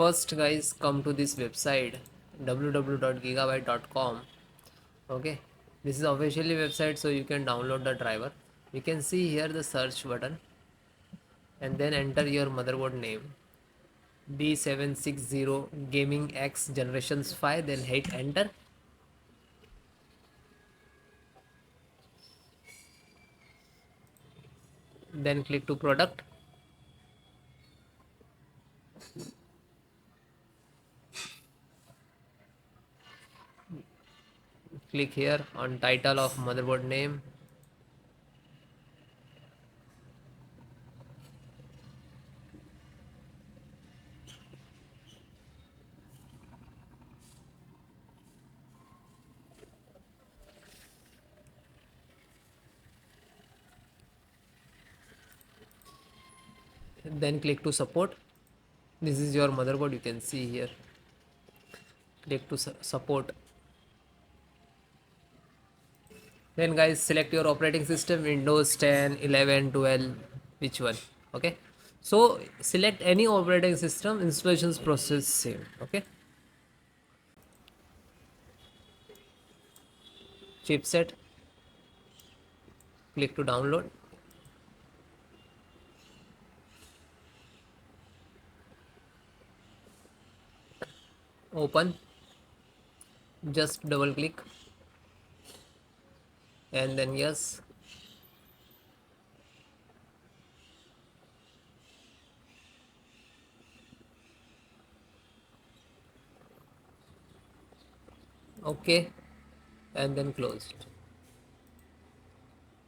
first guys come to this website www.gigabyte.com. Okay, this is officially website, so you can download the driver. You can see here the search button and then enter your motherboard name, B760 Gaming X Generations 5, then hit enter. Then click to product. Click here on title of motherboard name. Then click to support. This is your motherboard, you can see here. Click to support. Then guys, select your operating system, Windows 10, 11, 12, which one. Okay, so select any operating system, installations process same. Okay, chipset, click to download. Open, just double click and then yes. Okay, and then closed.